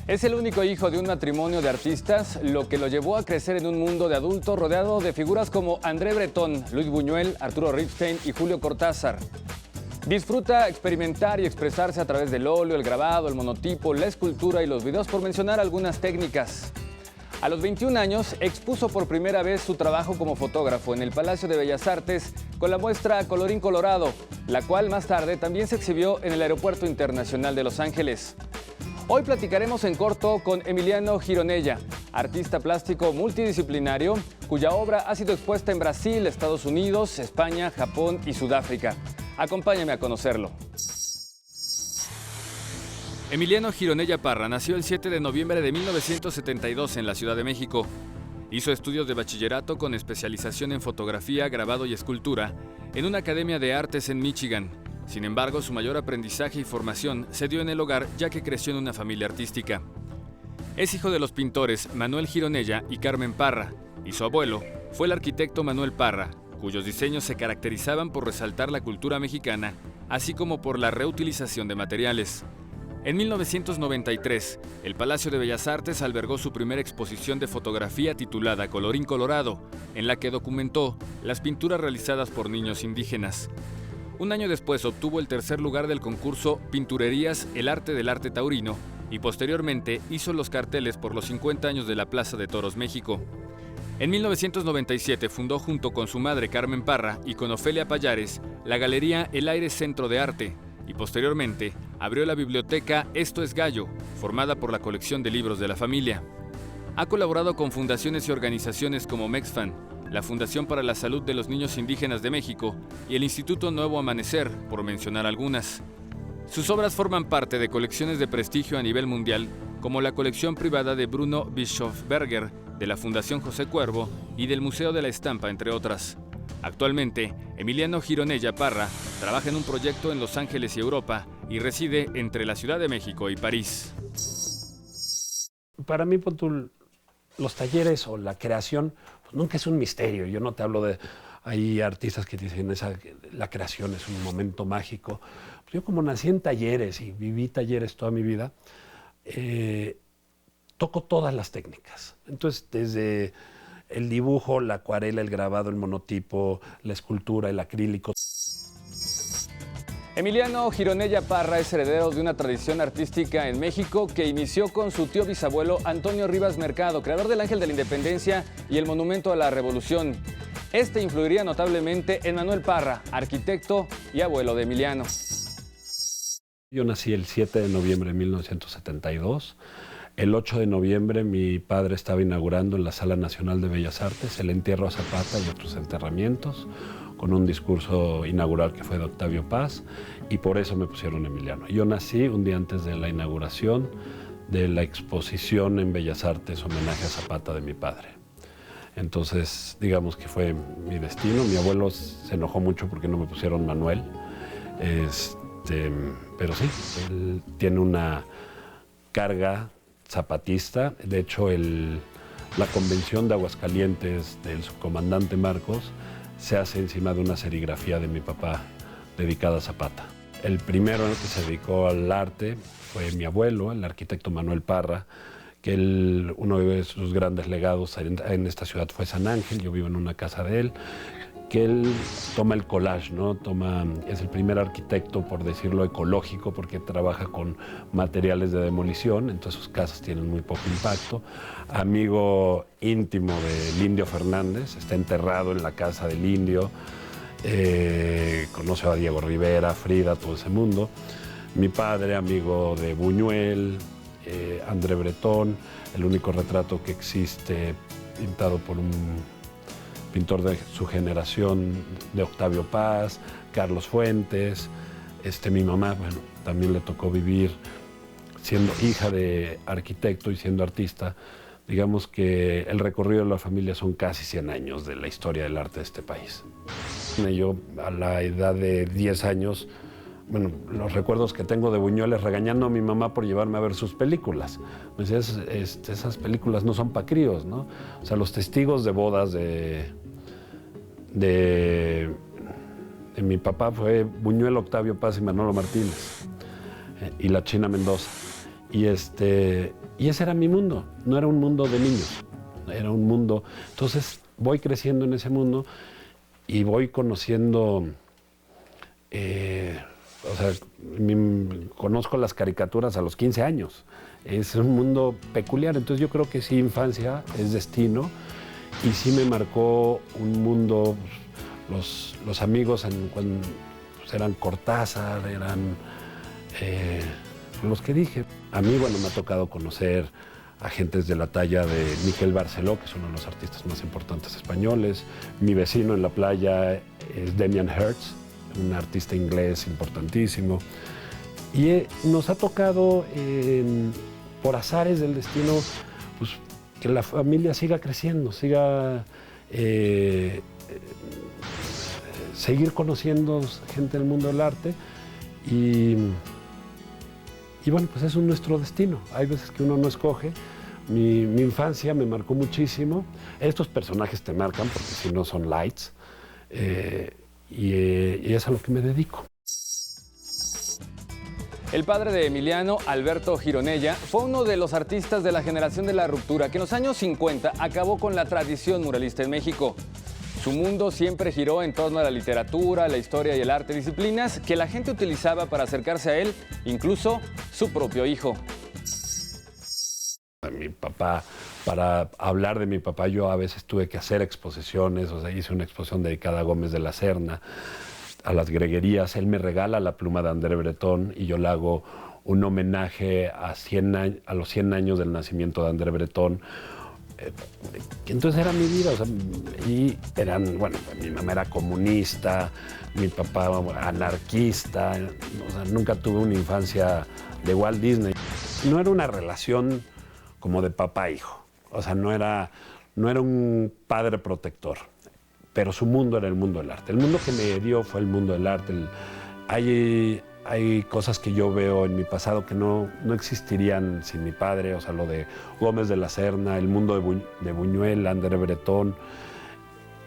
Es el único hijo de un matrimonio de artistas, lo que lo llevó a crecer en un mundo de adultos rodeado de figuras como André Breton, Luis Buñuel, Arturo Ripstein y Julio Cortázar. Disfruta experimentar y expresarse a través del óleo, el grabado, el monotipo, la escultura y los videos, por mencionar algunas técnicas. A los 21 años expuso por primera vez su trabajo como fotógrafo en el Palacio de Bellas Artes con la muestra Colorín Colorado, la cual más tarde también se exhibió en el Aeropuerto Internacional de Los Ángeles. Hoy platicaremos en corto con Emiliano Gironella, artista plástico multidisciplinario, cuya obra ha sido expuesta en Brasil, Estados Unidos, España, Japón y Sudáfrica. Acompáñame a conocerlo. Emiliano Gironella Parra nació el 7 de noviembre de 1972 en la Ciudad de México. Hizo estudios de bachillerato con especialización en fotografía, grabado y escultura en una academia de artes en Michigan. Sin embargo, su mayor aprendizaje y formación se dio en el hogar, ya que creció en una familia artística. Es hijo de los pintores Manuel Gironella y Carmen Parra, y su abuelo fue el arquitecto Manuel Parra, cuyos diseños se caracterizaban por resaltar la cultura mexicana, así como por la reutilización de materiales. En 1993, el Palacio de Bellas Artes albergó su primera exposición de fotografía titulada Colorín Colorado, en la que documentó las pinturas realizadas por niños indígenas. Un año después obtuvo el tercer lugar del concurso Pinturerías El Arte del Arte Taurino y posteriormente hizo los carteles por los 50 años de la Plaza de Toros México. En 1997 fundó junto con su madre Carmen Parra y con Ofelia Payares la Galería El Aire Centro de Arte y posteriormente abrió la biblioteca Esto es Gallo, formada por la colección de libros de la familia. Ha colaborado con fundaciones y organizaciones como Mexfan, la Fundación para la Salud de los Niños Indígenas de México y el Instituto Nuevo Amanecer, por mencionar algunas. Sus obras forman parte de colecciones de prestigio a nivel mundial, como la colección privada de Bruno Bischofberger, de la Fundación José Cuervo y del Museo de la Estampa, entre otras. Actualmente, Emiliano Gironella Parra trabaja en un proyecto en Los Ángeles y Europa y reside entre la Ciudad de México y París. Para mí, los talleres o la creación, pues nunca es un misterio. Yo no te hablo de... Hay artistas que dicen la creación es un momento mágico. Yo como nací en talleres y viví talleres toda mi vida, toco todas las técnicas. Entonces, desde el dibujo, la acuarela, el grabado, el monotipo, la escultura, el acrílico. Emiliano Gironella Parra es heredero de una tradición artística en México que inició con su tío bisabuelo Antonio Rivas Mercado, creador del Ángel de la Independencia y el Monumento a la Revolución. Este influiría notablemente en Manuel Parra, arquitecto y abuelo de Emiliano. Yo nací el 7 de noviembre de 1972. El 8 de noviembre mi padre estaba inaugurando en la Sala Nacional de Bellas Artes el entierro a Zapata y otros enterramientos, con un discurso inaugural que fue de Octavio Paz, y por eso me pusieron Emiliano. Yo nací un día antes de la inauguración de la exposición en Bellas Artes, homenaje a Zapata de mi padre. Entonces, digamos que fue mi destino. Mi abuelo se enojó mucho porque no me pusieron Manuel, pero sí, él tiene una carga zapatista. De hecho, la convención de Aguascalientes del subcomandante Marcos se hace encima de una serigrafía de mi papá dedicada a Zapata. El primero en el que se dedicó al arte fue mi abuelo, el arquitecto Manuel Parra, que uno de sus grandes legados en esta ciudad fue San Ángel. Yo vivo en una casa de él, que él toma el collage, ¿no? Es el primer arquitecto, por decirlo, ecológico, porque trabaja con materiales de demolición, entonces sus casas tienen muy poco impacto. Amigo íntimo del Indio Fernández, está enterrado en la casa del Indio, conoce a Diego Rivera, Frida, todo ese mundo. Mi padre, amigo de Buñuel, André Breton, el único retrato que existe pintado por un pintor de su generación, de Octavio Paz, Carlos Fuentes. Mi mamá, bueno, también le tocó vivir siendo hija de arquitecto y siendo artista. Digamos que el recorrido de la familia son casi 100 años de la historia del arte de este país. Yo, a la edad de 10 años, bueno, los recuerdos que tengo de Buñuel es regañando a mi mamá por llevarme a ver sus películas. Me decía, esas películas no son pa' críos, ¿no? O sea, los testigos de bodas de mi papá fue Buñuel, Octavio Paz y Manolo Martínez, y la China Mendoza. Y Y ese era mi mundo, no era un mundo de niños, era un mundo... Entonces voy creciendo en ese mundo y voy conociendo... conozco las caricaturas a los 15 años. Es un mundo peculiar, entonces yo creo que sí, infancia es destino y sí me marcó un mundo, los amigos cuando eran Cortázar, eran los que dije. A mí, bueno, me ha tocado conocer a gentes de la talla de Miquel Barceló, que es uno de los artistas más importantes españoles. Mi vecino en la playa es Damien Hirst, un artista inglés importantísimo. Y nos ha tocado, por azares del destino, pues, que la familia siga creciendo, seguir conociendo gente del mundo del arte. Y bueno, pues eso es nuestro destino. Hay veces que uno no escoge. Mi infancia me marcó muchísimo. Estos personajes te marcan porque si no son lights. Y es a lo que me dedico. El padre de Emiliano, Alberto Gironella, fue uno de los artistas de la generación de la ruptura que en los años 50 acabó con la tradición muralista en México. Su mundo siempre giró en torno a la literatura, la historia y el arte, disciplinas que la gente utilizaba para acercarse a él, incluso su propio hijo. Mi papá, para hablar de mi papá, yo a veces tuve que hacer exposiciones, o sea, hice una exposición dedicada a Gómez de la Serna, a las greguerías. Él me regala la pluma de André Breton y yo le hago un homenaje a los 100 años del nacimiento de André Breton. Entonces era mi vida, o sea, y bueno, mi mamá era comunista, mi papá anarquista, o sea, nunca tuve una infancia de Walt Disney. No era una relación como de papá-hijo, o sea, no era un padre protector, pero su mundo era el mundo del arte. El mundo que me dio fue el mundo del arte. Hay cosas que yo veo en mi pasado que no existirían sin mi padre, o sea, lo de Gómez de la Serna, el mundo de Buñuel, André Breton.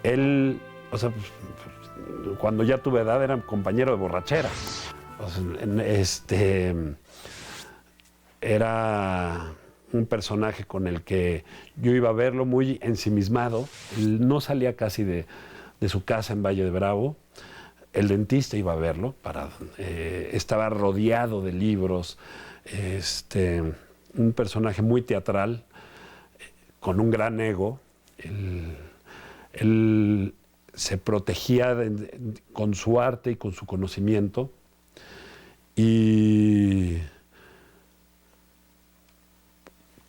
Él, o sea, cuando ya tuve edad era compañero de borrachera. O sea, era un personaje con el que yo iba a verlo muy ensimismado. Él no salía casi de su casa en Valle de Bravo. El dentista iba a verlo, estaba rodeado de libros, un personaje muy teatral, con un gran ego. Él se protegía con su arte y con su conocimiento. Y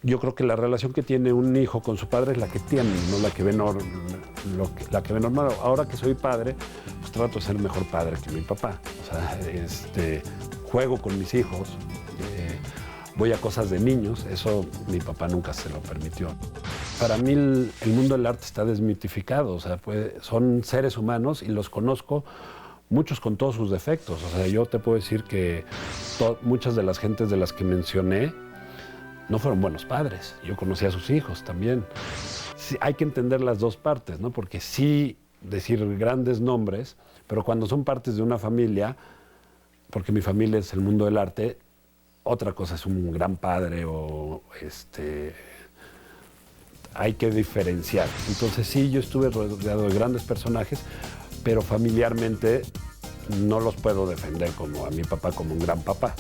yo creo que la relación que tiene un hijo con su padre es la que tiene, no la que ve normal. Ahora que soy padre, pues trato de ser mejor padre que mi papá. O sea, juego con mis hijos, voy a cosas de niños, eso mi papá nunca se lo permitió. Para mí el mundo del arte está desmitificado, o sea, son seres humanos y los conozco, muchos con todos sus defectos. O sea, yo te puedo decir que muchas de las gentes de las que mencioné no fueron buenos padres. Yo conocí a sus hijos también. Sí, hay que entender las dos partes, ¿no? Porque sí decir grandes nombres, pero cuando son partes de una familia, porque mi familia es el mundo del arte, otra cosa es un gran padre o hay que diferenciar. Entonces sí, yo estuve rodeado de grandes personajes, pero familiarmente no los puedo defender como a mi papá como un gran papá.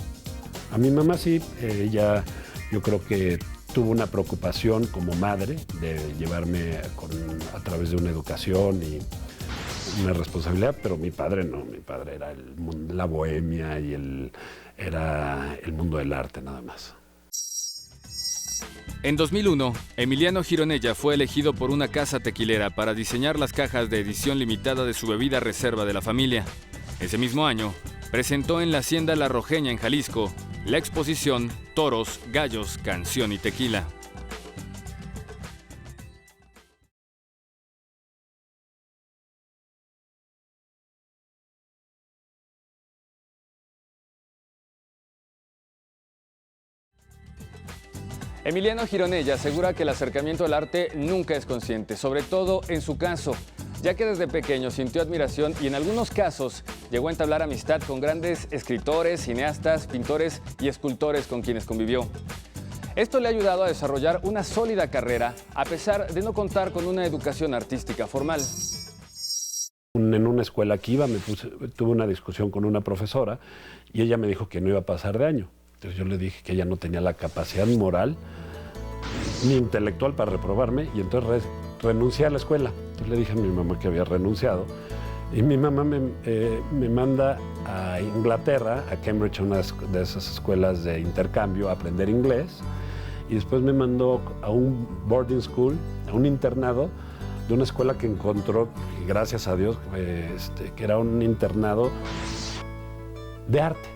A mi mamá sí, ella yo creo que tuvo una preocupación como madre de llevarme a través de una educación y una responsabilidad, pero mi padre no, mi padre era la bohemia y era el mundo del arte nada más. En 2001, Emiliano Gironella fue elegido por una casa tequilera para diseñar las cajas de edición limitada de su bebida reserva de la familia. Ese mismo año, presentó en la Hacienda La Rojeña en Jalisco la exposición Toros, Gallos, Canción y Tequila. Emiliano Gironella asegura que el acercamiento al arte nunca es consciente, sobre todo en su caso, ya que desde pequeño sintió admiración y en algunos casos llegó a entablar amistad con grandes escritores, cineastas, pintores y escultores con quienes convivió. Esto le ha ayudado a desarrollar una sólida carrera, a pesar de no contar con una educación artística formal. En una escuela que iba, tuve una discusión con una profesora y ella me dijo que no iba a pasar de año. Entonces yo le dije que ella no tenía la capacidad moral ni intelectual para reprobarme y entonces renuncié a la escuela. Entonces le dije a mi mamá que había renunciado y mi mamá me manda a Inglaterra, a Cambridge, a una de esas escuelas de intercambio, a aprender inglés, y después me mandó a un boarding school, a un internado de una escuela que encontró, gracias a Dios, que era un internado de arte,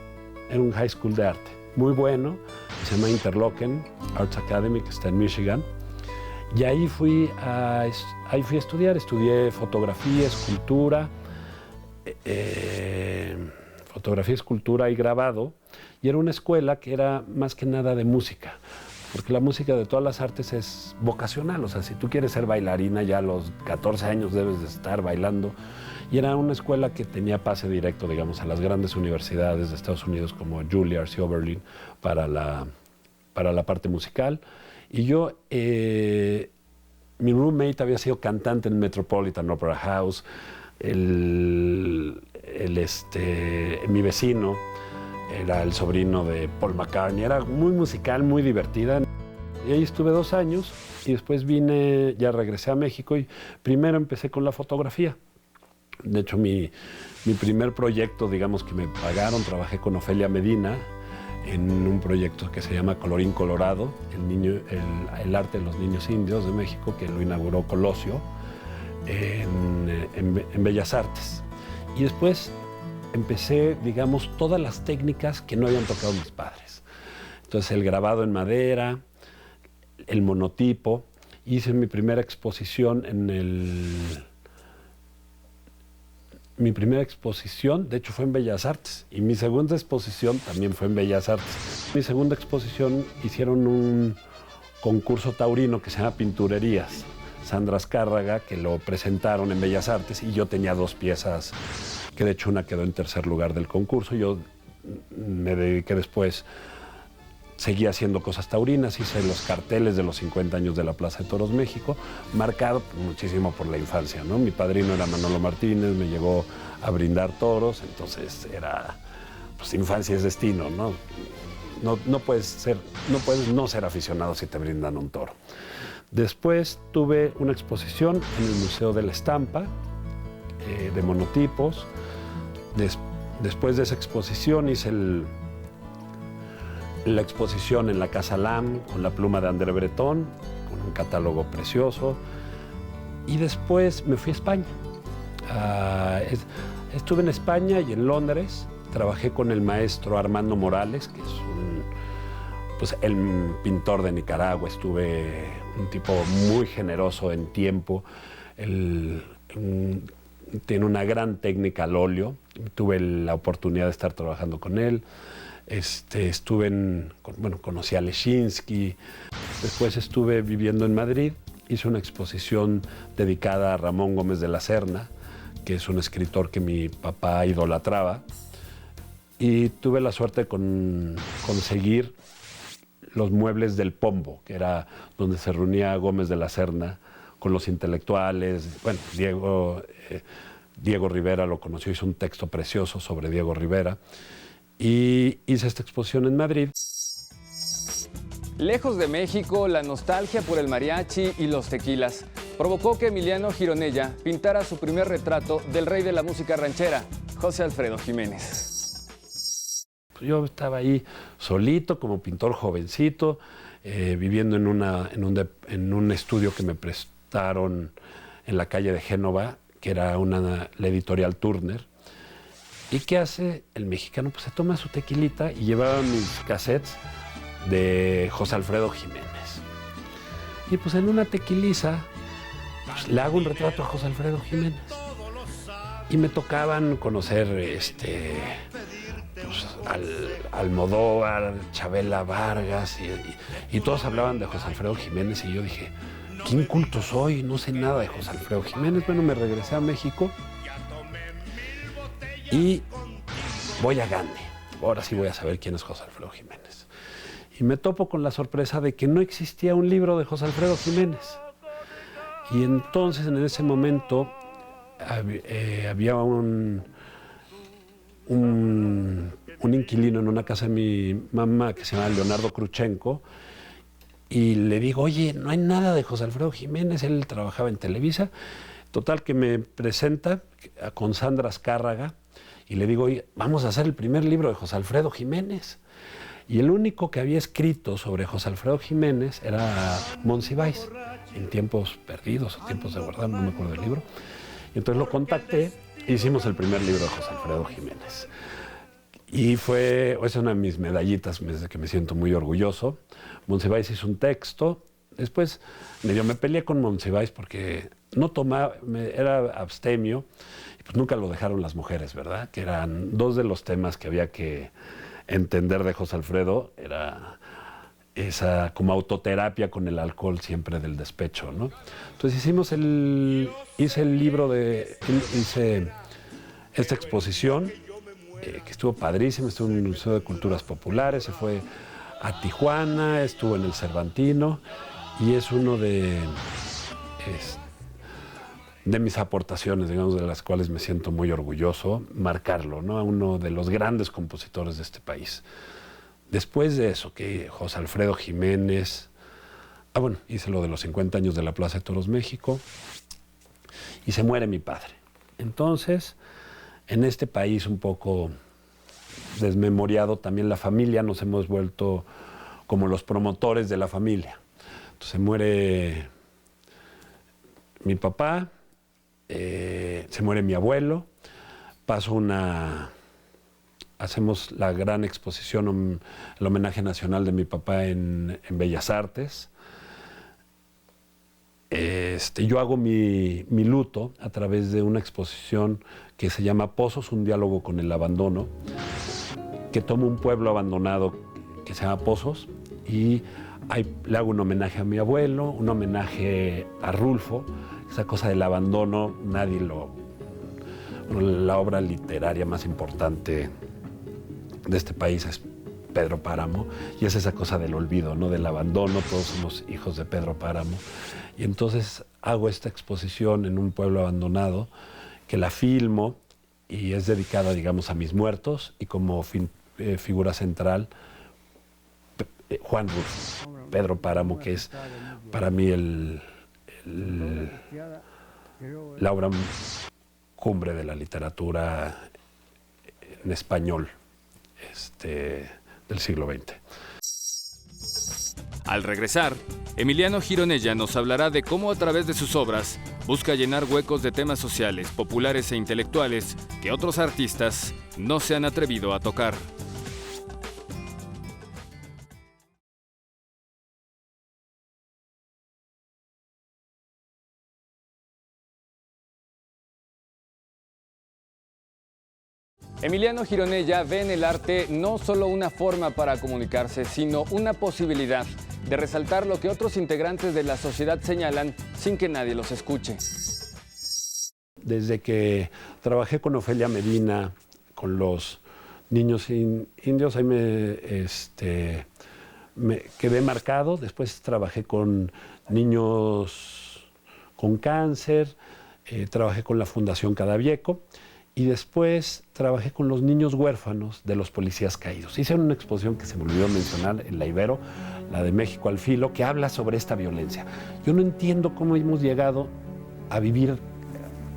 era un high school de arte, muy bueno, se llama Interlochen Arts Academy, que está en Michigan, y ahí fui a estudiar, estudié fotografía, escultura, y grabado, y era una escuela que era más que nada de música, porque la música de todas las artes es vocacional, o sea, si tú quieres ser bailarina ya a los 14 años debes de estar bailando, y era una escuela que tenía pase directo, digamos, a las grandes universidades de Estados Unidos como Juilliard y Oberlin para la parte musical, y yo, mi roommate había sido cantante en Metropolitan Opera House, mi vecino era el sobrino de Paul McCartney, era muy musical, muy divertida. Y ahí estuve 2 años y después ya regresé a México y primero empecé con la fotografía. De hecho, mi primer proyecto, digamos, que me pagaron, trabajé con Ofelia Medina en un proyecto que se llama Colorín Colorado, el arte de los niños indios de México, que lo inauguró Colosio en Bellas Artes. Y después empecé, digamos, todas las técnicas que no habían tocado mis padres. Entonces, el grabado en madera, el monotipo. Hice mi primera exposición Mi primera exposición, de hecho, fue en Bellas Artes. Y mi segunda exposición también fue en Bellas Artes. Mi segunda exposición hicieron un concurso taurino que se llama Pinturerías. Sandra Azcárraga, que lo presentaron en Bellas Artes, y yo tenía 2 piezas, que de hecho una quedó en tercer lugar del concurso. Yo me dediqué después, seguí haciendo cosas taurinas, hice los carteles de los 50 años de la Plaza de Toros México, marcado muchísimo por la infancia, ¿no? Mi padrino era Manolo Martínez, me llevó a brindar toros, entonces era, pues infancia es destino, ¿no? No puedes no ser aficionado si te brindan un toro. Después tuve una exposición en el Museo de la Estampa, de monotipos. Después de esa exposición hice la exposición en la Casa Lam con la pluma de André Breton, con un catálogo precioso. Y después me fui a España. Estuve en España y en Londres. Trabajé con el maestro Armando Morales, que es el pintor de Nicaragua. Estuve un tipo muy generoso en tiempo. Tiene una gran técnica al óleo. Tuve la oportunidad de estar trabajando con él. Conocí a Leshinsky. Después estuve viviendo en Madrid. Hice una exposición dedicada a Ramón Gómez de la Serna, que es un escritor que mi papá idolatraba. Y tuve la suerte de conseguir los muebles del Pombo, que era donde se reunía Gómez de la Serna con los intelectuales. Bueno, Diego Rivera lo conoció, hizo un texto precioso sobre Diego Rivera. Y hice esta exposición en Madrid. Lejos de México, la nostalgia por el mariachi y los tequilas provocó que Emiliano Gironella pintara su primer retrato del rey de la música ranchera, José Alfredo Jiménez. Yo estaba ahí solito, como pintor jovencito, viviendo en un estudio que me prestaron en la calle de Génova, que era la editorial Turner. ¿Y qué hace el mexicano? Pues se toma su tequilita y llevaba mis cassettes de José Alfredo Jiménez. Y pues en una tequiliza pues, le hago un retrato a José Alfredo Jiménez. Y me tocaban conocer Almodóvar, Chabela Vargas, y todos hablaban de José Alfredo Jiménez, y yo dije, qué inculto soy, no sé nada de José Alfredo Jiménez. Bueno, me regresé a México y voy a Gandhi. Ahora sí voy a saber quién es José Alfredo Jiménez. y me topo con la sorpresa de que no existía un libro de José Alfredo Jiménez. Y entonces, en ese momento, había un inquilino en una casa de mi mamá que se llama Leonardo Cruchenko, y le digo, oye, no hay nada de José Alfredo Jiménez, él trabajaba en Televisa. Total, que me presenta con Sandra Azcárraga, y le digo, oye, vamos a hacer el primer libro de José Alfredo Jiménez. Y el único que había escrito sobre José Alfredo Jiménez era Monsiváis, en Tiempos Perdidos o Tiempos de Verdad, no me acuerdo del libro. Y entonces lo contacté e hicimos el primer libro de José Alfredo Jiménez. Y es una de mis medallitas desde que me siento muy orgulloso. Monsiváis hizo un texto. Después medio me peleé con Monsiváis porque no tomaba, era abstemio, y pues nunca lo dejaron las mujeres, ¿verdad? Que eran dos de los temas que había que entender de José Alfredo, era esa como autoterapia con el alcohol siempre del despecho, ¿no? Entonces hice el libro hice esta exposición, que estuvo padrísima, estuvo en el Museo de Culturas Populares, se fue a Tijuana, estuvo en el Cervantino, y es uno de mis aportaciones, digamos, de las cuales me siento muy orgulloso, marcarlo, ¿no? A uno de los grandes compositores de este país. Después de eso, que José Alfredo Jiménez, bueno, hice lo de los 50 años de la Plaza de Toros México, y se muere mi padre. Entonces, en este país un poco desmemoriado, también la familia, nos hemos vuelto como los promotores de la familia. Entonces se muere mi papá, se muere mi abuelo, hacemos la gran exposición, el homenaje nacional de mi papá en Bellas Artes. Yo hago mi luto a través de una exposición que se llama Pozos, un diálogo con el abandono, que toma un pueblo abandonado que se llama Pozos, y le hago un homenaje a mi abuelo, un homenaje a Rulfo. Esa cosa del abandono, la obra literaria más importante de este país es Pedro Páramo, y es esa cosa del olvido, ¿no? Del abandono, todos somos hijos de Pedro Páramo. Y entonces hago esta exposición en un pueblo abandonado, que la filmo, y es dedicada, digamos, a mis muertos, y como figura central, Juan Rulfo, Pedro Páramo, que es para mí la obra cumbre de la literatura en español del siglo XX. Al regresar, Emiliano Gironella nos hablará de cómo a través de sus obras busca llenar huecos de temas sociales, populares e intelectuales que otros artistas no se han atrevido a tocar. Emiliano Gironella ve en el arte no solo una forma para comunicarse, sino una posibilidad de resaltar lo que otros integrantes de la sociedad señalan sin que nadie los escuche. Desde que trabajé con Ofelia Medina, con los niños indios, ahí me quedé marcado. Después trabajé con niños con cáncer, trabajé con la Fundación Cadavieco, y después trabajé con los niños huérfanos de los policías caídos. Hice una exposición que se me olvidó mencionar en la Ibero, la de México al Filo, que habla sobre esta violencia. Yo no entiendo cómo hemos llegado a vivir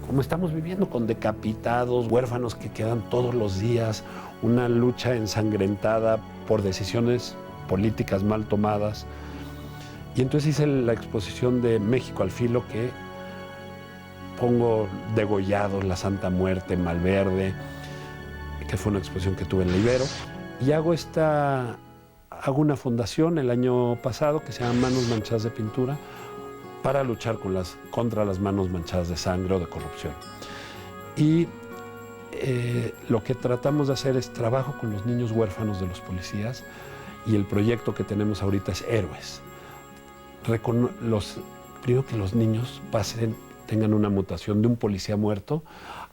como estamos viviendo, con decapitados, huérfanos que quedan todos los días, una lucha ensangrentada por decisiones políticas mal tomadas. Y entonces hice la exposición de México al Filo, que pongo degollados, la Santa Muerte, Malverde, que fue una exposición que tuve en la Ibero, y hago una fundación el año pasado que se llama Manos Manchadas de Pintura, para luchar contra las manos manchadas de sangre o de corrupción. Y lo que tratamos de hacer es trabajo con los niños huérfanos de los policías, y el proyecto que tenemos ahorita es Héroes. Primero que los niños tengan una mutación de un policía muerto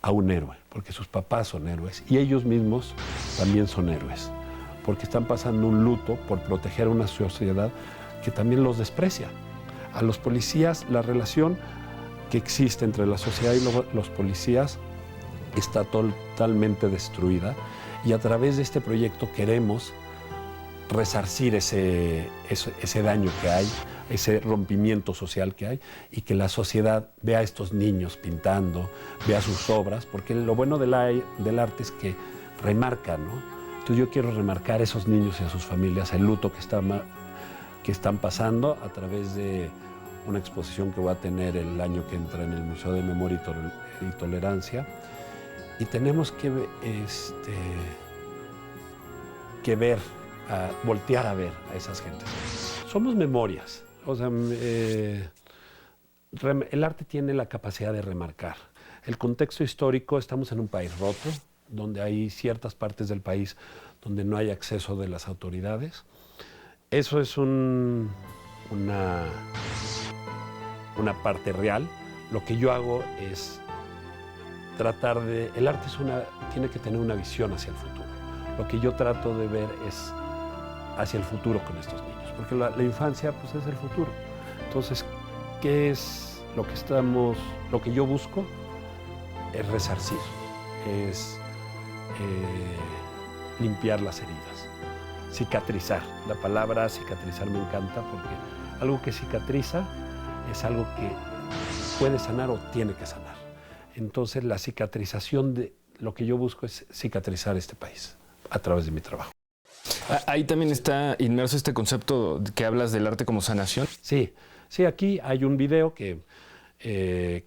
a un héroe, porque sus papás son héroes y ellos mismos también son héroes, porque están pasando un luto por proteger a una sociedad que también los desprecia. A los policías, la relación que existe entre la sociedad y los policías está totalmente destruida, y a través de este proyecto queremos resarcir ese daño que hay, ese rompimiento social que hay, y que la sociedad vea a estos niños pintando, vea sus obras, porque lo bueno del arte es que remarca, ¿no? Entonces yo quiero remarcar a esos niños y a sus familias el luto que están pasando a través de una exposición que voy a tener el año que entra en el Museo de Memoria y Tolerancia. Y tenemos que ver, voltear a ver a esas gentes. Somos memorias. O sea, el arte tiene la capacidad de remarcar. El contexto histórico, estamos en un país roto, donde hay ciertas partes del país donde no hay acceso de las autoridades. Eso es una parte real. Lo que yo hago es tratar de... El arte tiene que tener una visión hacia el futuro. Lo que yo trato de ver es hacia el futuro con estos niños, porque la infancia pues, es el futuro. Entonces, ¿qué es lo que yo busco? Es resarcir, es limpiar las heridas, cicatrizar. La palabra cicatrizar me encanta, porque algo que cicatriza es algo que puede sanar o tiene que sanar. Entonces, la cicatrización de lo que yo busco es cicatrizar este país a través de mi trabajo. Ahí también está inmerso este concepto que hablas del arte como sanación. Sí, aquí hay un video que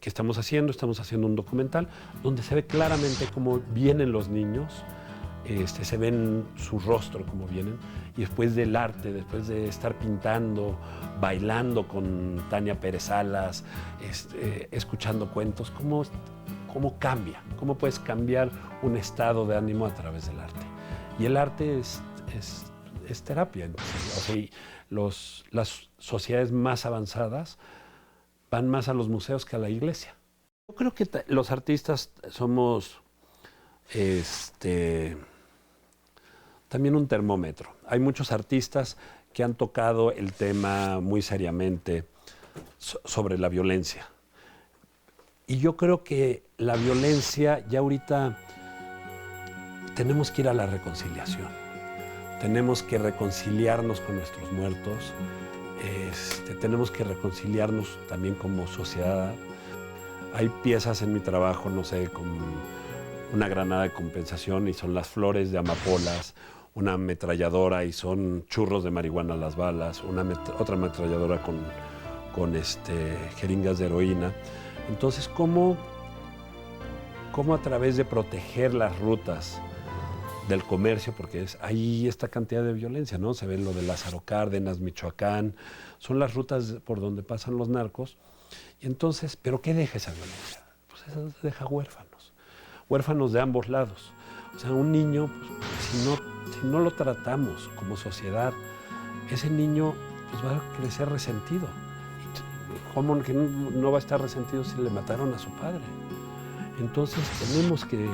estamos haciendo un documental donde se ve claramente cómo vienen los niños, se ven su rostro cómo vienen, y después del arte, después de estar pintando, bailando con Tania Pérez Salas, escuchando cuentos, cómo cambia, cómo puedes cambiar un estado de ánimo a través del arte. Y el arte es terapia. O sea, las sociedades más avanzadas van más a los museos que a la iglesia. Yo creo que los artistas somos también un termómetro. Hay muchos artistas que han tocado el tema muy seriamente sobre la violencia. Y yo creo que la violencia ya ahorita tenemos que ir a la reconciliación. Tenemos que reconciliarnos con nuestros muertos. Tenemos que reconciliarnos también como sociedad. Hay piezas en mi trabajo, no sé, con una granada de compensación y son las flores de amapolas, una ametralladora y son churros de marihuana las balas, otra ametralladora con jeringas de heroína. Entonces, ¿cómo a través de proteger las rutas del comercio, porque hay esta cantidad de violencia, ¿no? Se ve lo de Lázaro Cárdenas, Michoacán, son las rutas por donde pasan los narcos. Y entonces, ¿pero qué deja esa violencia? Pues eso deja huérfanos de ambos lados. O sea, un niño, pues, si no lo tratamos como sociedad, ese niño pues, va a crecer resentido. ¿Cómo que no va a estar resentido si le mataron a su padre? Entonces tenemos que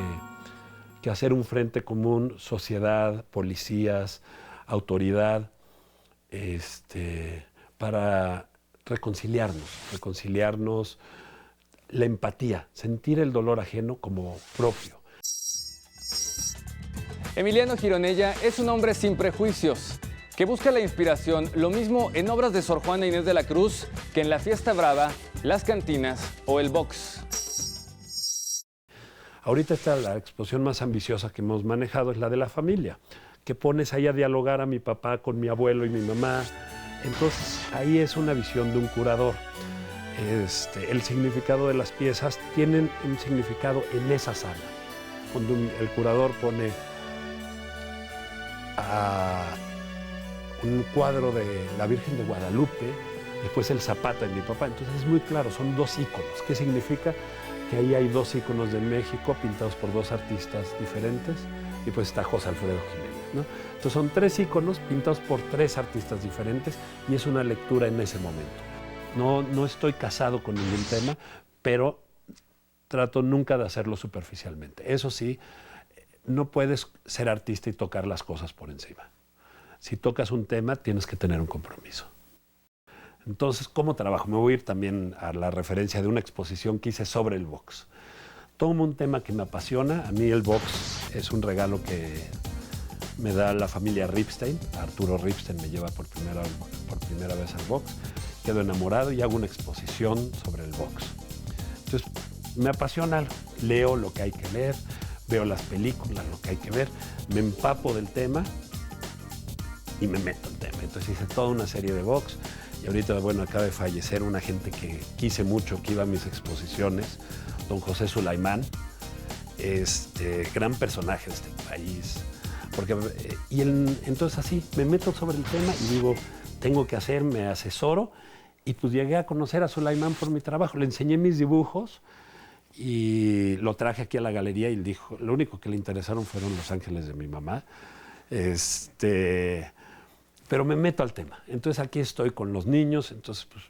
hacer un frente común, sociedad, policías, autoridad, para reconciliarnos, la empatía, sentir el dolor ajeno como propio. Emiliano Gironella es un hombre sin prejuicios, que busca la inspiración, lo mismo en obras de Sor Juana Inés de la Cruz que en La Fiesta Brava, Las Cantinas o El Box. Ahorita la exposición más ambiciosa que hemos manejado es la de la familia, que pones ahí a dialogar a mi papá con mi abuelo y mi mamá. Entonces ahí es una visión de un curador. El significado de las piezas tienen un significado en esa sala. Cuando el curador pone un cuadro de la Virgen de Guadalupe, después el Zapata de mi papá, entonces es muy claro, son dos íconos. ¿Qué significa? Que ahí hay dos íconos de México pintados por dos artistas diferentes, y pues está José Alfredo Jiménez, ¿no? Entonces son tres íconos pintados por tres artistas diferentes, y es una lectura en ese momento. No estoy casado con ningún tema, pero trato nunca de hacerlo superficialmente. Eso sí, no puedes ser artista y tocar las cosas por encima. Si tocas un tema, tienes que tener un compromiso. Entonces, ¿cómo trabajo? Me voy a ir también a la referencia de una exposición que hice sobre el box. Tomo un tema que me apasiona. A mí el box es un regalo que me da la familia Ripstein. Arturo Ripstein me lleva por primera vez al box. Quedo enamorado y hago una exposición sobre el box. Entonces, me apasiona, leo lo que hay que leer, veo las películas, lo que hay que ver, me empapo del tema y me meto en el tema. Entonces hice toda una serie de box y ahorita, bueno, acaba de fallecer una gente que quise mucho, que iba a mis exposiciones, don José Sulaimán, gran personaje de este país. Entonces así, me meto sobre el tema y digo, tengo que hacer, me asesoro, y pues llegué a conocer a Sulaimán por mi trabajo. Le enseñé mis dibujos y lo traje aquí a la galería y él dijo, lo único que le interesaron fueron los ángeles de mi mamá. Pero me meto al tema. Entonces aquí estoy con los niños, entonces pues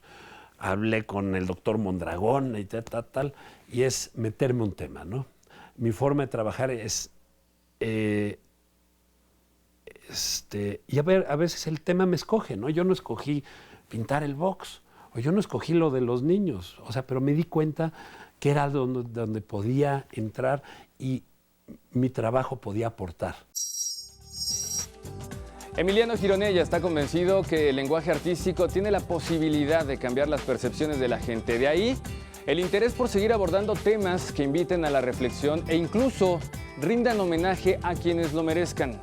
hablé con el doctor Mondragón y tal, y es meterme un tema, ¿no? Mi forma de trabajar es... y a veces el tema me escoge, ¿no? Yo no escogí pintar el box, o yo no escogí lo de los niños, o sea, pero me di cuenta que era donde podía entrar y mi trabajo podía aportar. Emiliano Gironella está convencido que el lenguaje artístico tiene la posibilidad de cambiar las percepciones de la gente. De ahí, el interés por seguir abordando temas que inviten a la reflexión e incluso rindan homenaje a quienes lo merezcan.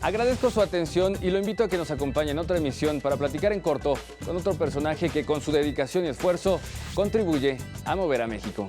Agradezco su atención y lo invito a que nos acompañe en otra emisión para platicar en corto con otro personaje que con su dedicación y esfuerzo contribuye a mover a México.